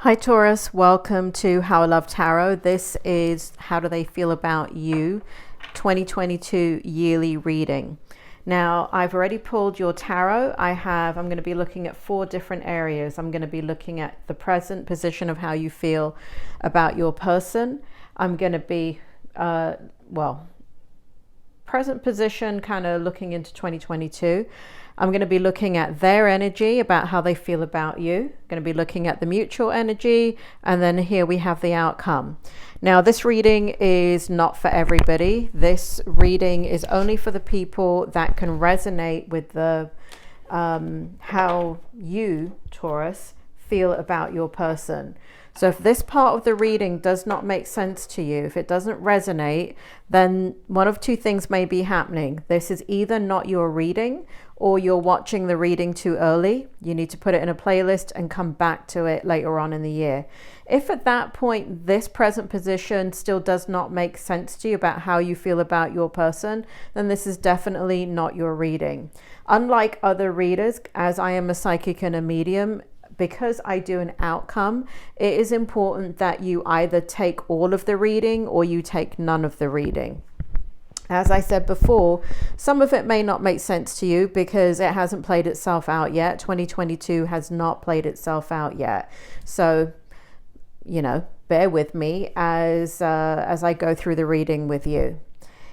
Hi Taurus, welcome to How I Love Tarot. This is How Do They Feel About You 2022 yearly reading. Now, I've already pulled your tarot. I'm going to be looking at 4 different areas. I'm going to be looking at the present position of how you feel about your person. I'm going to be, present position, kind of looking into 2022. I'm going to be looking at their energy, about how they feel about you. I'm going to be looking at the mutual energy, and then here we have the outcome. Now, this reading is not for everybody. This reading is only for the people that can resonate with the how you, Taurus, feel about your person. So if this part of the reading does not make sense to you, if it doesn't resonate, then one of 2 things may be happening. This is either not your reading, or you're watching the reading too early. You need to put it in a playlist and come back to it later on in the year. If at that point this present position still does not make sense to you about how you feel about your person, then this is definitely not your reading. Unlike other readers, as I am a psychic and a medium, because I do an outcome, it is important that you either take all of the reading or you take none of the reading. As I said before, some of it may not make sense to you because it hasn't played itself out yet. 2022 has not played itself out yet. So, bear with me as I go through the reading with you.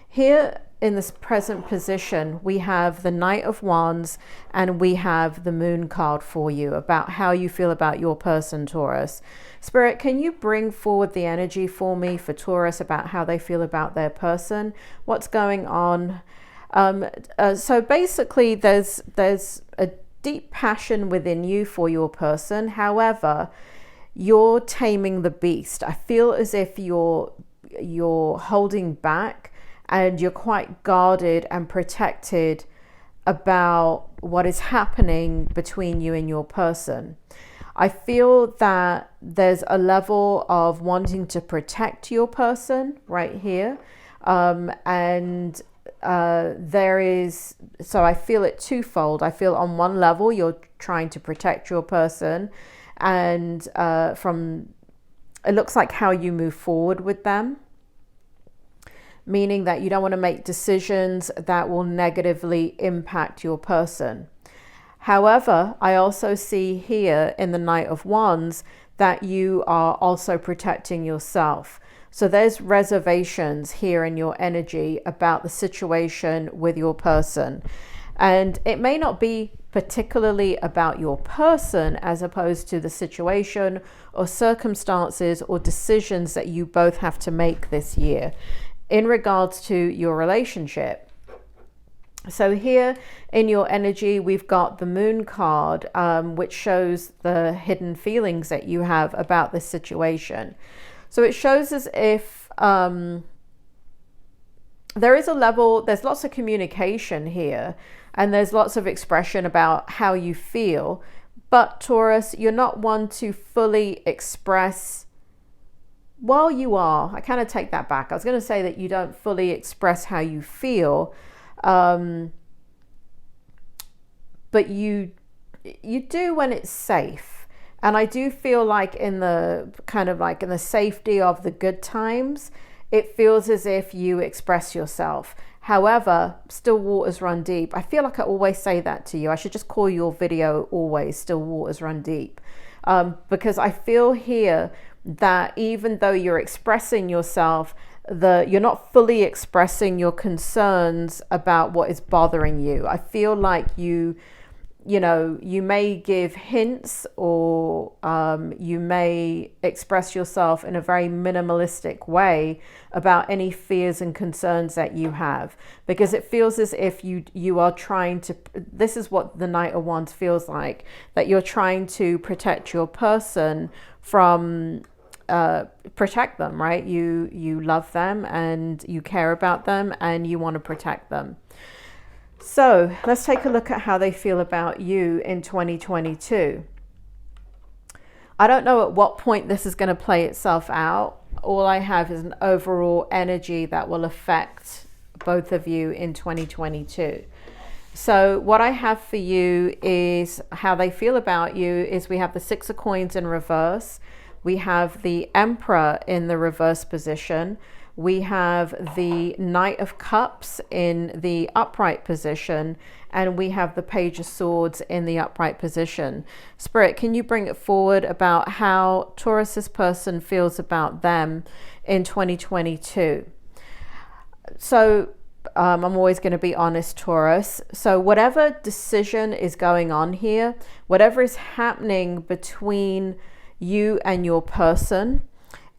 Here in this present position, we have the Knight of Wands and we have the Moon card for you about how you feel about your person, Taurus. Spirit, can you bring forward the energy for me for Taurus about how they feel about their person? What's going on? So basically, there's a deep passion within you for your person. However, you're taming the beast. I feel as if you're holding back, and you're quite guarded and protected about what is happening between you and your person. I feel that there's a level of wanting to protect your person right here. So I feel it twofold. I feel on one level, you're trying to protect your person, and it looks like how you move forward with them, meaning that you don't want to make decisions that will negatively impact your person. However, I also see here in the Knight of Wands that you are also protecting yourself. So there's reservations here in your energy about the situation with your person. And it may not be particularly about your person as opposed to the situation or circumstances or decisions that you both have to make this year in regards to your relationship. So here in your energy, we've got the Moon card, which shows the hidden feelings that you have about this situation. So it shows as if there's lots of communication here, and there's lots of expression about how you feel. But Taurus, you're not one to fully express. Well, you are. I kind of take that back. I was going to say that you don't fully express how you feel, but you do when it's safe. And I do feel like in the safety of the good times, it feels as if you express yourself. However, still waters run deep. I feel like I always say that to you. I should just call your video always Still Waters Run Deep, because I feel here that even though you're expressing yourself, you're not fully expressing your concerns about what is bothering you. I feel like you may give hints, or you may express yourself in a very minimalistic way about any fears and concerns that you have, because it feels as if you are trying to, this is what the Knight of Wands feels like, that you're trying to protect your person from protect them, right? You love them and you care about them and you want to protect them. So let's take a look at how they feel about you in 2022. I don't know at what point this is going to play itself out. All I have is an overall energy that will affect both of you in 2022. So what I have for you is how they feel about you is we have the Six of Coins in reverse. We have the Emperor in the reverse position. We have the Knight of Cups in the upright position. And we have the Page of Swords in the upright position. Spirit, can you bring it forward about how Taurus's person feels about them in 2022? So I'm always going to be honest, Taurus. So whatever decision is going on here, whatever is happening between you and your person,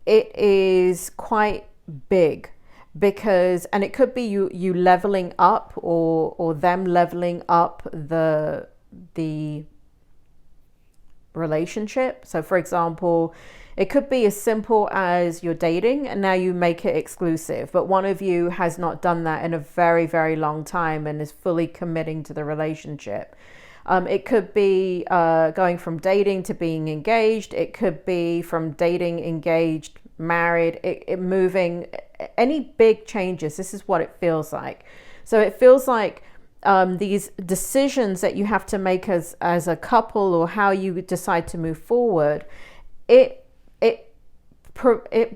it is quite big. Because, and it could be you leveling up or them leveling up the relationship. So for example, it could be as simple as you're dating and now you make it exclusive, but one of you has not done that in a very, very long time and is fully committing to the relationship. It could be going from dating to being engaged. It could be from dating, engaged, married, it moving, any big changes. This is what it feels like. So it feels like these decisions that you have to make as a couple, or how you decide to move forward, it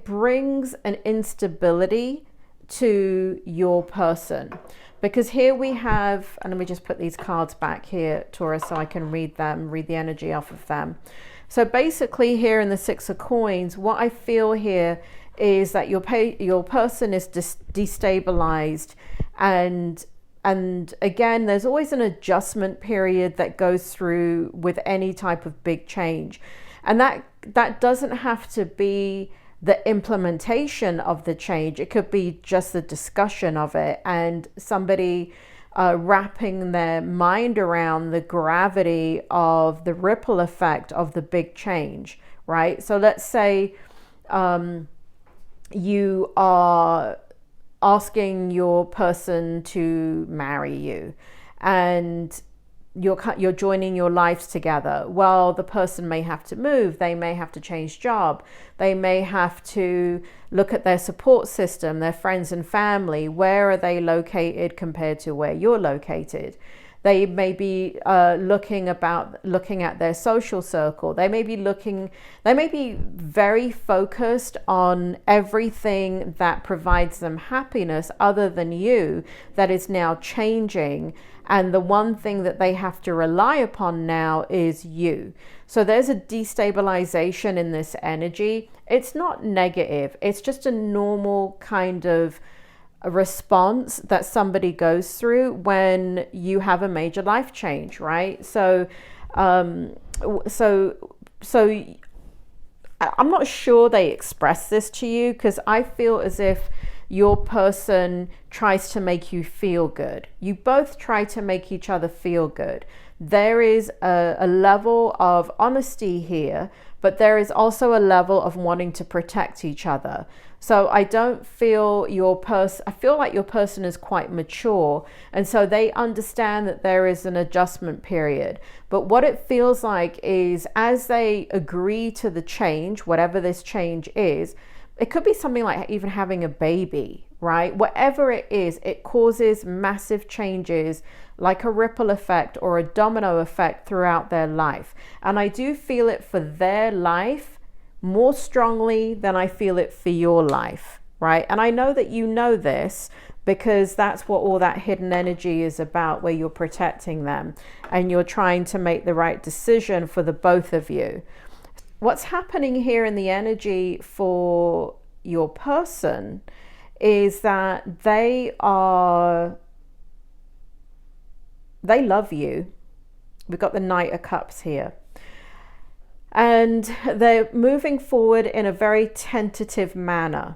brings an instability to your person. Because here we have, and let me just put these cards back here, Taurus, so I can read the energy off of them. So basically here in the Six of Coins, what I feel here is that your person is destabilized, and again, there's always an adjustment period that goes through with any type of big change. And that doesn't have to be the implementation of the change. It could be just the discussion of it and somebody wrapping their mind around the gravity of the ripple effect of the big change, right? So let's say you are asking your person to marry you and you're joining your lives together. Well, the person may have to move, they may have to change job, they may have to look at their support system, their friends and family. Where are they located compared to where you're located? They may be looking at their social circle. They may be very focused on everything that provides them happiness other than you, that is now changing. And the one thing that they have to rely upon now is you. So there's a destabilization in this energy. It's not negative. It's just a normal kind of a response that somebody goes through when you have a major life change, right? So I'm not sure they express this to you, because I feel as if your person tries to make you feel good. You both try to make each other feel good. There is a level of honesty here, but there is also a level of wanting to protect each other. So I don't feel I feel like your person is quite mature, and so they understand that there is an adjustment period. But what it feels like is, as they agree to the change, whatever this change is, it could be something like even having a baby, right? Whatever it is, it causes massive changes, like a ripple effect or a domino effect throughout their life. And I do feel it for their life more strongly than I feel it for your life, right? And I know that you know this, because that's what all that hidden energy is about, where you're protecting them and you're trying to make the right decision for the both of you. What's happening here in the energy for your person is that they love you. We've got the Knight of Cups here. And they're moving forward in a very tentative manner.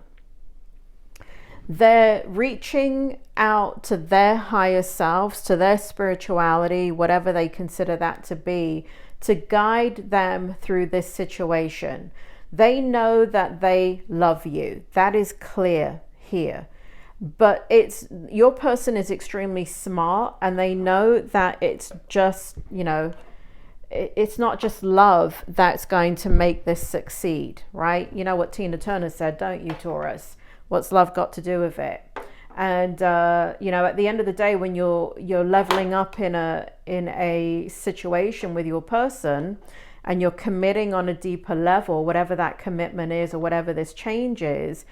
They're reaching out to their higher selves, to their spirituality, whatever they consider that to be, to guide them through this situation. They know that they love you. That is clear here. But your person is extremely smart, and they know that it's just, it's not just love that's going to make this succeed, right? You know what Tina Turner said, don't you, Taurus? What's love got to do with it? And you know, at the end of the day, when you're leveling up in a situation with your person, and you're committing on a deeper level, whatever that commitment is or whatever this change is,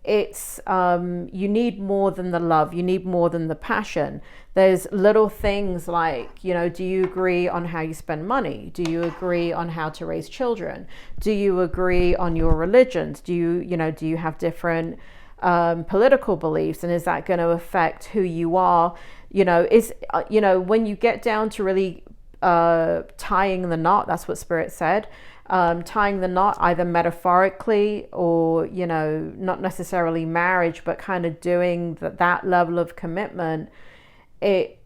it's you need more than the love, you need more than the passion. There's little things like, you know, do you agree on how you spend money? Do you agree on how to raise children? Do you agree on your religions? Do you have different political beliefs, and is that going to affect who you are? You know, when you get down to really tying the knot, that's what Spirit said, tying the knot, either metaphorically or, you know, not necessarily marriage, but kind of doing that level of commitment. It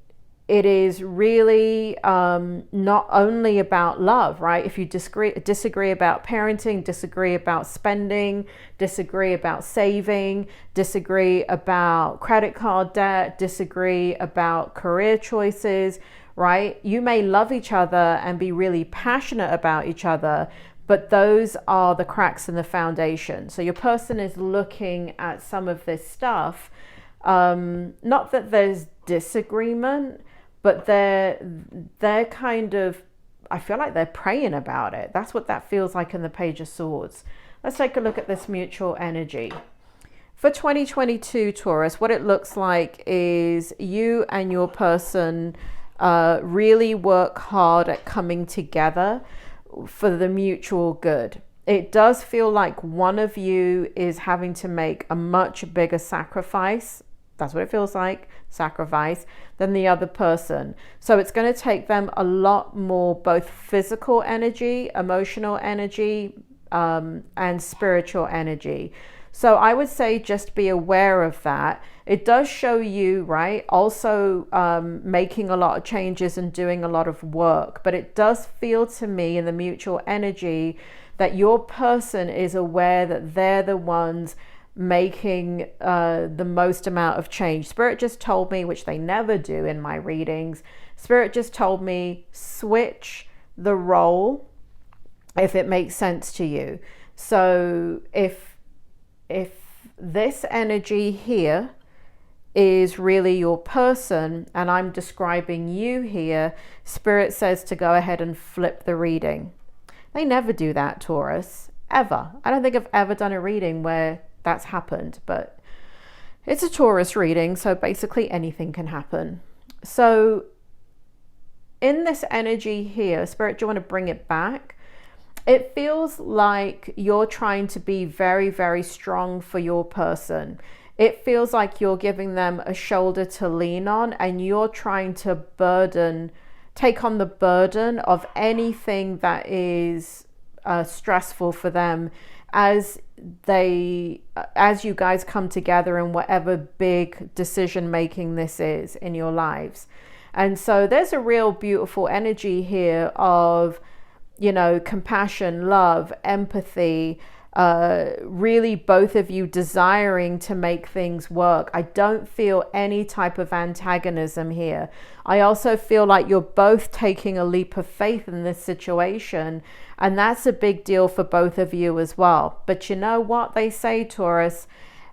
is really not only about love, right? If you disagree about parenting, disagree about spending, disagree about saving, disagree about credit card debt, disagree about career choices, right? You may love each other and be really passionate about each other, but those are the cracks in the foundation. So your person is looking at some of this stuff. Not that there's disagreement, but they're kind of, I feel like they're praying about it. That's what that feels like in the Page of Swords. Let's take a look at this mutual energy. For 2022, Taurus, what it looks like is you and your person really work hard at coming together for the mutual good. It does feel like one of you is having to make a much bigger sacrifice. That's what it feels like, sacrifice, than the other person. So it's going to take them a lot more, both physical energy, emotional energy, and spiritual energy. So I would say just be aware of that. It does show you, right, also making a lot of changes and doing a lot of work. But it does feel to me in the mutual energy that your person is aware that they're the ones making the most amount of change. Spirit just told me, which they never do in my readings, Spirit just told me switch the role if it makes sense to you. So if this energy here is really your person and I'm describing you here, Spirit says to go ahead and flip the reading. They never do that, Taurus, ever. I don't think I've ever done a reading where that's happened, but it's a Taurus reading, so basically anything can happen. So in this energy here, Spirit, do you want to bring it back? It feels like you're trying to be very, very strong for your person. It feels like you're giving them a shoulder to lean on, and you're trying to take on the burden of anything that is stressful for them as you guys come together in whatever big decision making this is in your lives. And so there's a real beautiful energy here of, you know, compassion, love, empathy, really both of you desiring to make things work. I don't feel any type of antagonism here. I also feel like you're both taking a leap of faith in this situation, and that's a big deal for both of you as well. But you know what they say, Taurus,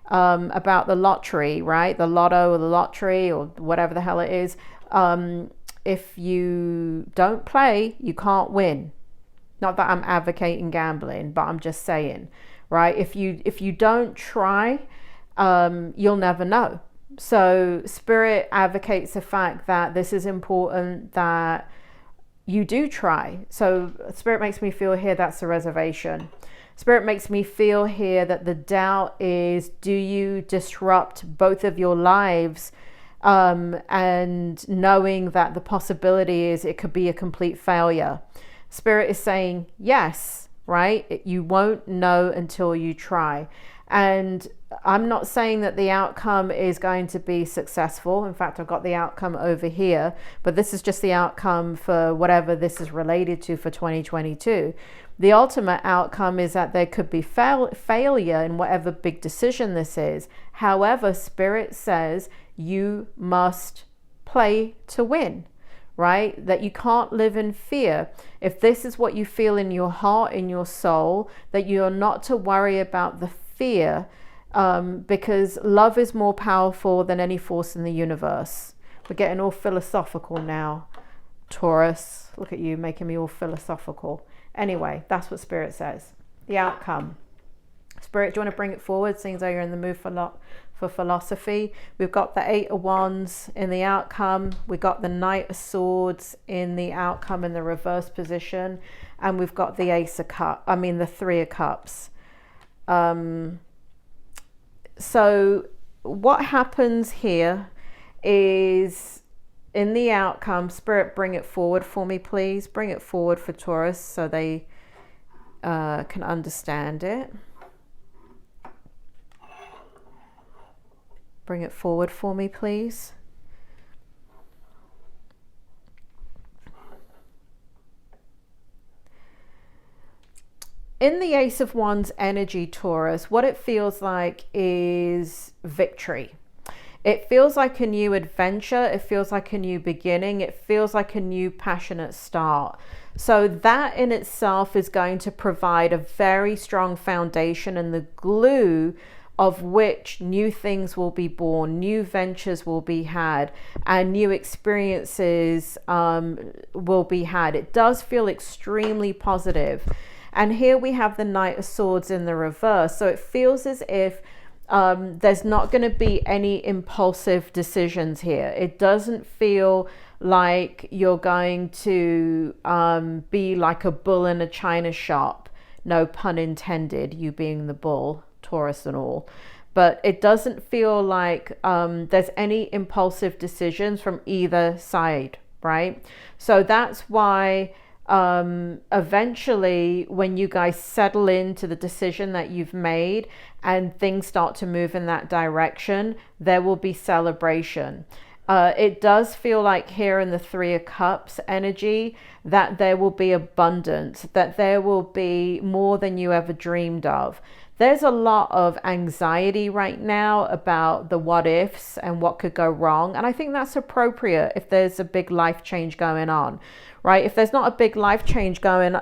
about the lottery, right? The lotto or the lottery or whatever the hell it is. If you don't play, you can't win. Not that I'm advocating gambling, but I'm just saying, right? If you don't try, you'll never know. So Spirit advocates the fact that this is important, that you do try. So Spirit makes me feel here that's a reservation. Spirit makes me feel here that the doubt is, do you disrupt both of your lives, and knowing that the possibility is it could be a complete failure. Spirit is saying yes, right? You won't know until you try. And I'm not saying that the outcome is going to be successful. In fact, I've got the outcome over here, but this is just the outcome for whatever this is related to for 2022. The ultimate outcome is that there could be failure in whatever big decision this is. However, Spirit says you must play to win. Right? That you can't live in fear. If this is what you feel in your heart, in your soul, that you're not to worry about the fear because love is more powerful than any force in the universe. We're getting all philosophical now, Taurus. Look at you making me all philosophical. Anyway, that's what Spirit says. The outcome. Spirit, do you want to bring it forward? Seems though you're in the mood for philosophy. We've got the 8 of Wands in the outcome. We've got the Knight of Swords in the outcome in the reverse position. And we've got the the 3 of Cups. So what happens here is in the outcome, Spirit, bring it forward for me, please. Bring it forward for Taurus so they can understand it. Bring it forward for me, please. In the Ace of Wands energy, Taurus, what it feels like is victory. It feels like a new adventure. It feels like a new beginning. It feels like a new passionate start. So that in itself is going to provide a very strong foundation and the glue of which new things will be born, new ventures will be had, and new experiences will be had. It does feel extremely positive. And here we have the Knight of Swords in the reverse. So it feels as if there's not going to be any impulsive decisions here. It doesn't feel like you're going to be like a bull in a china shop. No pun intended, you being the bull, Taurus and all. But it doesn't feel like there's any impulsive decisions from either side, right? So that's why eventually when you guys settle into the decision that you've made and things start to move in that direction, there will be celebration. It does feel like here in the 3 of Cups energy that there will be abundance, that there will be more than you ever dreamed of. There's a lot of anxiety right now about the what ifs and what could go wrong. And I think that's appropriate if there's a big life change going on, right? If there's not a big life change going on,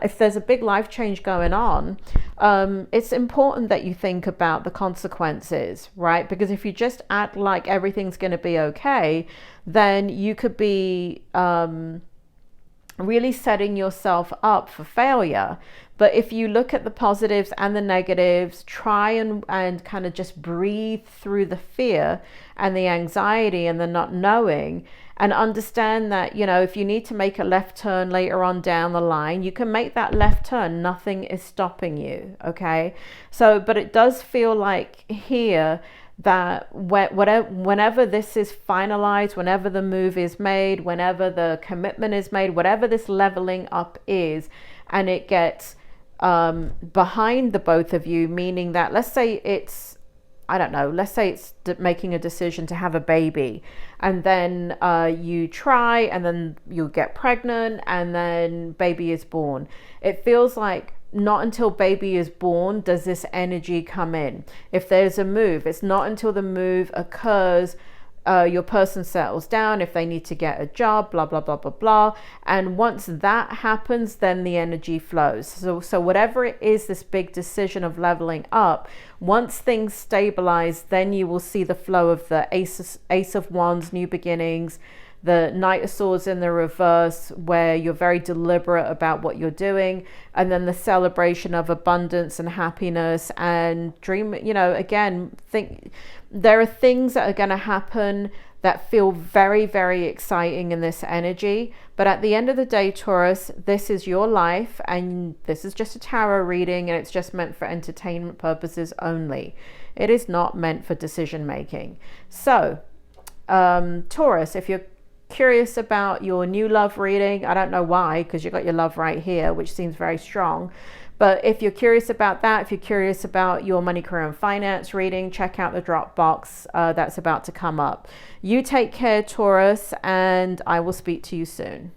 it's important that you think about the consequences, right? Because if you just act like everything's going to be okay, then you could be really setting yourself up for failure. But if you look at the positives and the negatives, try and kind of just breathe through the fear and the anxiety and the not knowing, and understand that, you know, if you need to make a left turn later on down the line, you can make that left turn. Nothing is stopping you. Okay. So, but it does feel like here that whenever this is finalized, whenever the move is made, whenever the commitment is made, whatever this leveling up is, and it gets behind the both of you, meaning that let's say it's, I don't know, let's say it's making a decision to have a baby, and then you try, and then you get pregnant, and then baby is born. It feels like not until baby is born does this energy come in. If there's a move, it's not until the move occurs, your person settles down, if they need to get a job, blah, blah, blah, blah, blah. And once that happens, then the energy flows. So whatever it is, this big decision of leveling up, once things stabilize, then you will see the flow of the Ace of Wands, new beginnings, the Knight of Swords in the reverse, where you're very deliberate about what you're doing, and then the celebration of abundance and happiness and dream. You know, again, think there are things that are going to happen that feel very, very exciting in this energy. But at the end of the day, Taurus, this is your life, and this is just a tarot reading, and it's just meant for entertainment purposes only. It is not meant for decision making. So Taurus, if you're curious about your new love reading, I don't know why, because you got your love right here, which seems very strong. But if you're curious about that, if you're curious about your money, career, and finance reading, check out the drop box that's about to come up. You take care, Taurus, and I will speak to you soon.